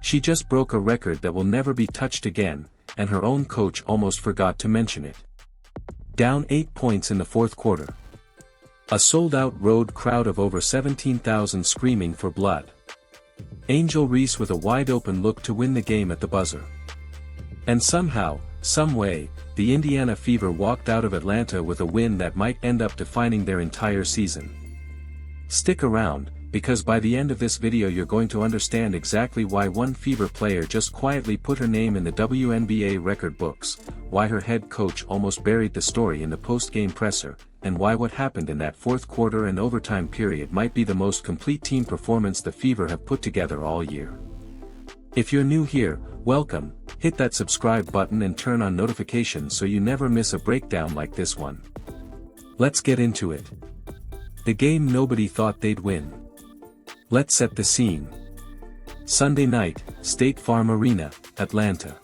She just broke a record that will never be touched again, and her own coach almost forgot to mention it. Down 8 points in the fourth quarter. A sold-out road crowd of over 17,000 screaming for blood. Angel Reese with a wide-open look to win the game at the buzzer. And somehow, someway, the Indiana Fever walked out of Atlanta with a win that might end up defining their entire season. Stick around, because by the end of this video you're going to understand exactly why one Fever player just quietly put her name in the WNBA record books, why her head coach almost buried the story in the post-game presser, and why what happened in that fourth quarter and overtime period might be the most complete team performance the Fever have put together all year. If you're new here, welcome, hit that subscribe button and turn on notifications so you never miss a breakdown like this one. Let's get into it. The game nobody thought they'd win. Let's set the scene. Sunday night, State Farm Arena, Atlanta.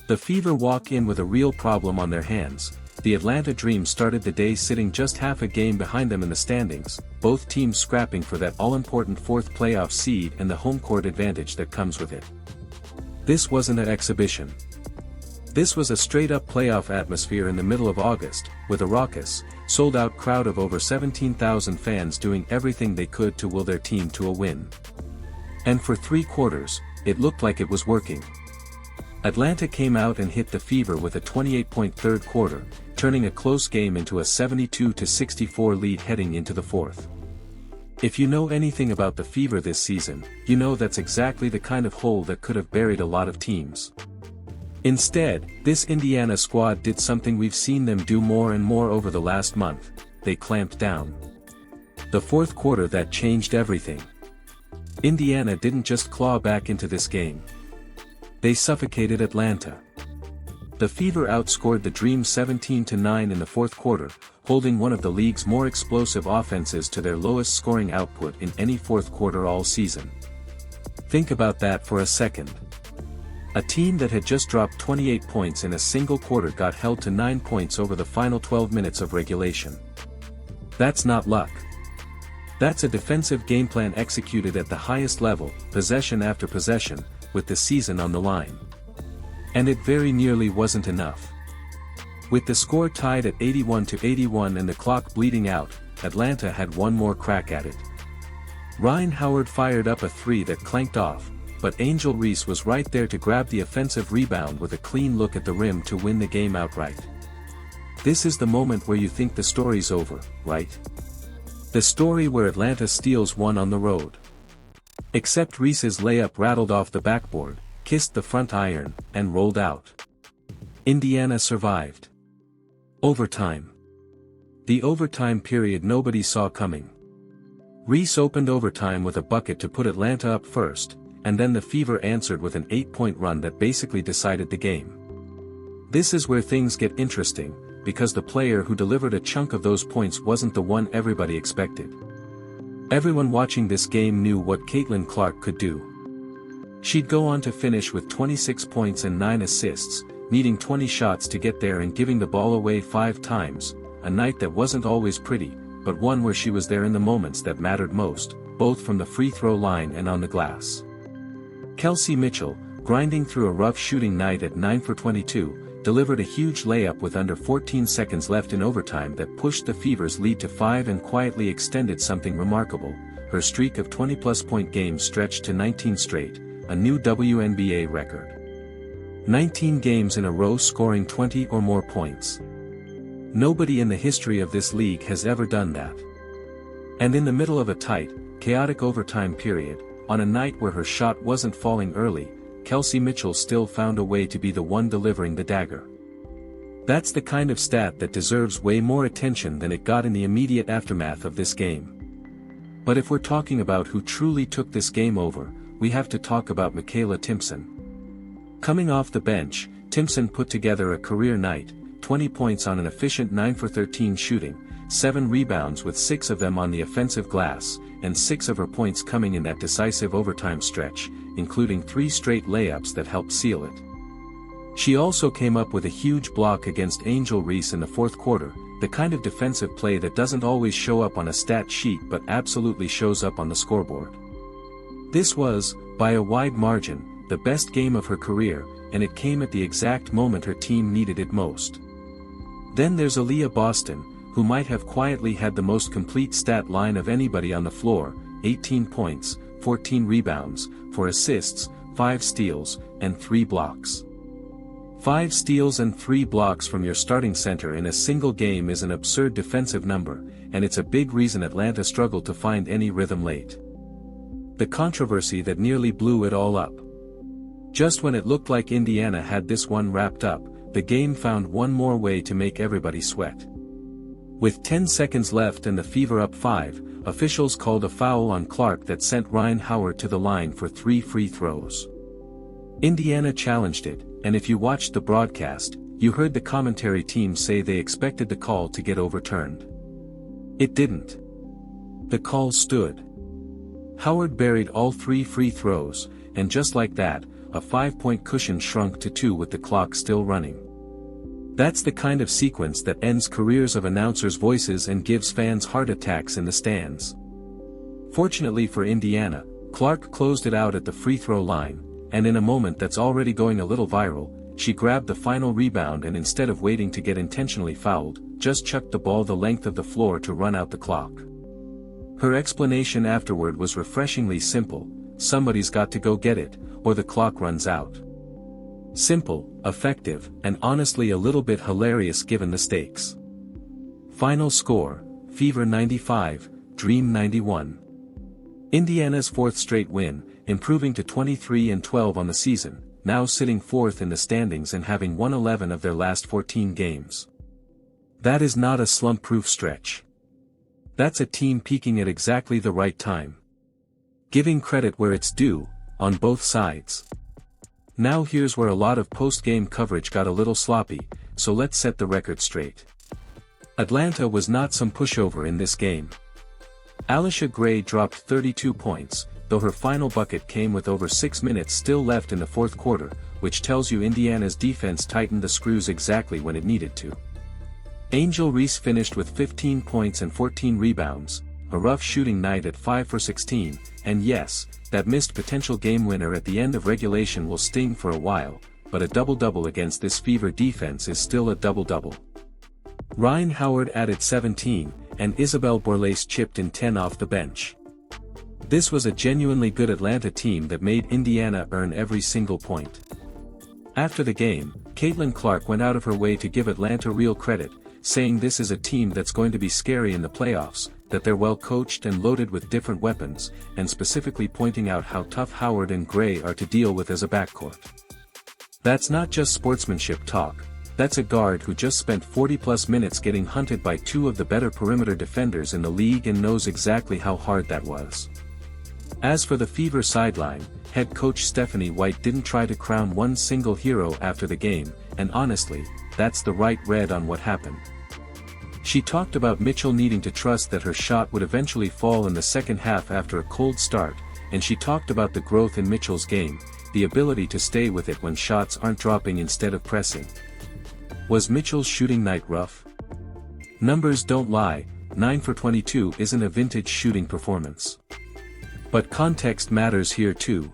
The Fever walk in with a real problem on their hands. The Atlanta Dream started the day sitting just half a game behind them in the standings, both teams scrapping for that all-important fourth playoff seed and the home court advantage that comes with it. This wasn't an exhibition. This was a straight-up playoff atmosphere in the middle of August, with a raucous, sold-out crowd of over 17,000 fans doing everything they could to will their team to a win. And for 3 quarters, it looked like it was working. Atlanta came out and hit the Fever with a 28-point third quarter, turning a close game into a 72-64 lead heading into the fourth. If you know anything about the Fever this season, you know that's exactly the kind of hole that could have buried a lot of teams. Instead, this Indiana squad did something we've seen them do more and more over the last month: they clamped down. The fourth quarter that changed everything. Indiana didn't just claw back into this game. They suffocated Atlanta. The Fever outscored the Dream 17-9 in the fourth quarter, holding one of the league's more explosive offenses to their lowest scoring output in any fourth quarter all season. Think about that for a second. A team that had just dropped 28 points in a single quarter got held to 9 points over the final 12 minutes of regulation. That's not luck. That's a defensive game plan executed at the highest level, possession after possession, with the season on the line. And it very nearly wasn't enough. With the score tied at 81-81 and the clock bleeding out, Atlanta had one more crack at it. Ryan Howard fired up a three that clanked off, but Angel Reese was right there to grab the offensive rebound with a clean look at the rim to win the game outright. This is the moment where you think the story's over, right? The story where Atlanta steals one on the road. Except Reese's layup rattled off the backboard, kissed the front iron, and rolled out. Indiana survived. Overtime. The overtime period nobody saw coming. Reese opened overtime with a bucket to put Atlanta up first, and then the Fever answered with an 8-point run that basically decided the game. This is where things get interesting, because the player who delivered a chunk of those points wasn't the one everybody expected. Everyone watching this game knew what Caitlin Clark could do. She'd go on to finish with 26 points and 9 assists, needing 20 shots to get there and giving the ball away 5 times, a night that wasn't always pretty, but one where she was there in the moments that mattered most, both from the free throw line and on the glass. Kelsey Mitchell, grinding through a rough shooting night at 9 for 22, delivered a huge layup with under 14 seconds left in overtime that pushed the Fever's lead to 5 and quietly extended something remarkable. Her streak of 20-plus point games stretched to 19 straight, a new WNBA record. 19 games in a row scoring 20 or more points. Nobody in the history of this league has ever done that. And in the middle of a tight, chaotic overtime period, on a night where her shot wasn't falling early, Kelsey Mitchell still found a way to be the one delivering the dagger. That's the kind of stat that deserves way more attention than it got in the immediate aftermath of this game. But if we're talking about who truly took this game over, we have to talk about Makayla Timpson. Coming off the bench, Timpson put together a career night, 20 points on an efficient 9 for 13 shooting, 7 rebounds with 6 of them on the offensive glass, and 6 of her points coming in that decisive overtime stretch, including 3 straight layups that helped seal it. She also came up with a huge block against Angel Reese in the fourth quarter, the kind of defensive play that doesn't always show up on a stat sheet but absolutely shows up on the scoreboard. This was, By a wide margin, the best game of her career, and it came at the exact moment her team needed it most. Then there's Aliyah Boston, who might have quietly had the most complete stat line of anybody on the floor: 18 points, 14 rebounds, 4 assists, 5 steals, and 3 blocks. 5 steals and 3 blocks from your starting center in a single game is an absurd defensive number, and it's a big reason Atlanta struggled to find any rhythm late. The controversy that nearly blew it all up. Just when it looked like Indiana had this one wrapped up, the game found one more way to make everybody sweat. With 10 seconds left and the Fever up 5, officials called a foul on Clark that sent Rhyne Howard to the line for 3 free throws. Indiana challenged it, and if you watched the broadcast, you heard the commentary team say they expected the call to get overturned. It didn't. The call stood. Howard buried all 3 free throws, and just like that, a 5-point cushion shrunk to 2 with the clock still running. That's the kind of sequence that ends careers of announcers' voices and gives fans heart attacks in the stands. Fortunately for Indiana, Clark closed it out at the free throw line, and in a moment that's already going a little viral, she grabbed the final rebound and instead of waiting to get intentionally fouled, just chucked the ball the length of the floor to run out the clock. Her explanation afterward was refreshingly simple: somebody's got to go get it, or the clock runs out. Simple, effective, and honestly a little bit hilarious given the stakes. Final score: Fever 95, Dream 91. Indiana's 4th straight win, improving to 23-12 on the season, now sitting 4th in the standings and having won 11 of their last 14 games. That is not a slump-proof stretch. That's a team peaking at exactly the right time. Giving credit where it's due, on both sides. Now here's where a lot of post-game coverage got a little sloppy, so let's set the record straight. Atlanta was not some pushover in this game. Aliyah Gray dropped 32 points, though her final bucket came with over 6 minutes still left in the 4th quarter, which tells you Indiana's defense tightened the screws exactly when it needed to. Angel Reese finished with 15 points and 14 rebounds, a rough shooting night at 5 for 16, and yes, that missed potential game winner at the end of regulation will sting for a while, but a double-double against this Fever defense is still a double-double. Rhyne Howard added 17, and Isabel Borlase chipped in 10 off the bench. This was a genuinely good Atlanta team that made Indiana earn every single point. After the game, Caitlin Clark went out of her way to give Atlanta real credit, saying this is a team that's going to be scary in the playoffs, that they're well coached and loaded with different weapons, and specifically pointing out how tough Howard and Gray are to deal with as a backcourt. That's not just sportsmanship talk, that's a guard who just spent 40+ minutes getting hunted by 2 of the better perimeter defenders in the league and knows exactly how hard that was. As for the Fever sideline, head coach Stephanie White didn't try to crown one single hero after the game, and honestly, that's the right read on what happened. She talked about Mitchell needing to trust that her shot would eventually fall in the second half after a cold start, and she talked about the growth in Mitchell's game, the ability to stay with it when shots aren't dropping instead of pressing. Was Mitchell's shooting night rough? Numbers don't lie, 9 for 22 isn't a vintage shooting performance. But context matters here too.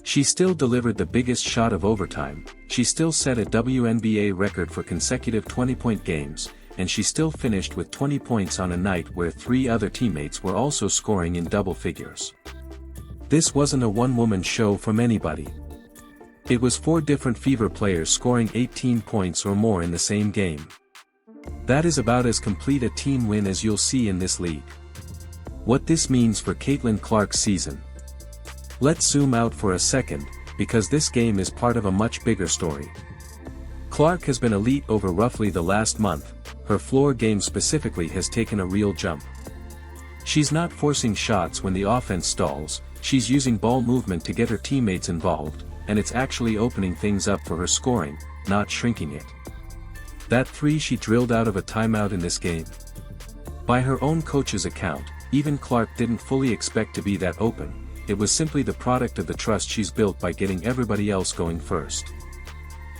She still delivered the biggest shot of overtime, she still set a WNBA record for consecutive 20-point games, and she still finished with 20 points on a night where 3 other teammates were also scoring in double figures. This wasn't a one-woman show from anybody. It was 4 different Fever players scoring 18 points or more in the same game. That is about as complete a team win as you'll see in this league. What this means for Caitlin Clark's season. Let's zoom out for a second, because this game is part of a much bigger story. Clark has been elite over roughly the last month, her floor game specifically has taken a real jump. She's not forcing shots when the offense stalls, she's using ball movement to get her teammates involved, and it's actually opening things up for her scoring, not shrinking it. That 3 she drilled out of a timeout in this game. By her own coach's account, even Clark didn't fully expect to be that open, it was simply the product of the trust she's built by getting everybody else going first.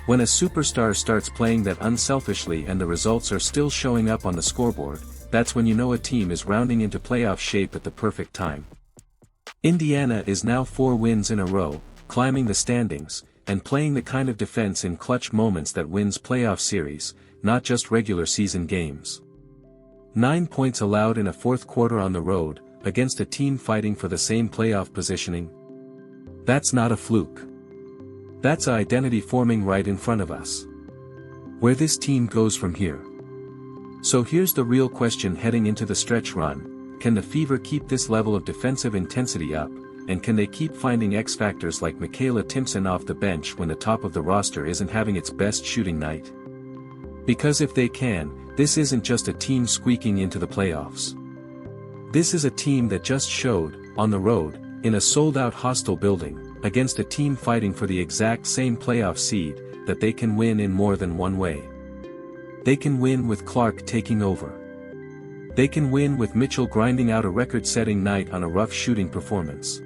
When a superstar starts playing that unselfishly and the results are still showing up on the scoreboard, that's when you know a team is rounding into playoff shape at the perfect time. Indiana is now 4 wins in a row, climbing the standings, and playing the kind of defense in clutch moments that wins playoff series, not just regular season games. 9 points allowed in a fourth quarter on the road, against a team fighting for the same playoff positioning. That's not a fluke. That's identity forming right in front of us. Where this team goes from here. So here's the real question heading into the stretch run: can the Fever keep this level of defensive intensity up, and can they keep finding X factors like Makayla Timpson off the bench when the top of the roster isn't having its best shooting night? Because if they can, this isn't just a team squeaking into the playoffs. This is a team that just showed, on the road, in a sold-out hostile building, against a team fighting for the exact same playoff seed, that they can win in more than one way. They can win with Clark taking over. They can win with Mitchell grinding out a record-setting night on a rough shooting performance.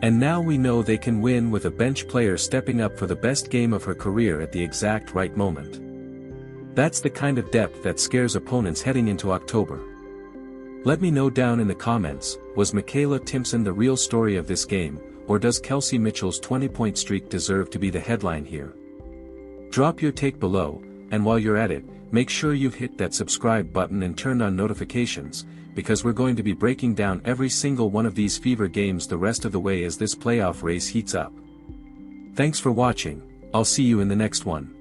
And now we know they can win with a bench player stepping up for the best game of her career at the exact right moment. That's the kind of depth that scares opponents heading into October. Let me know down in the comments, was Makayla Timpson the real story of this game, or does Kelsey Mitchell's 20-point streak deserve to be the headline here? Drop your take below, and while you're at it, make sure you've hit that subscribe button and turned on notifications, because we're going to be breaking down every single one of these Fever games the rest of the way as this playoff race heats up. Thanks for watching, I'll see you in the next one.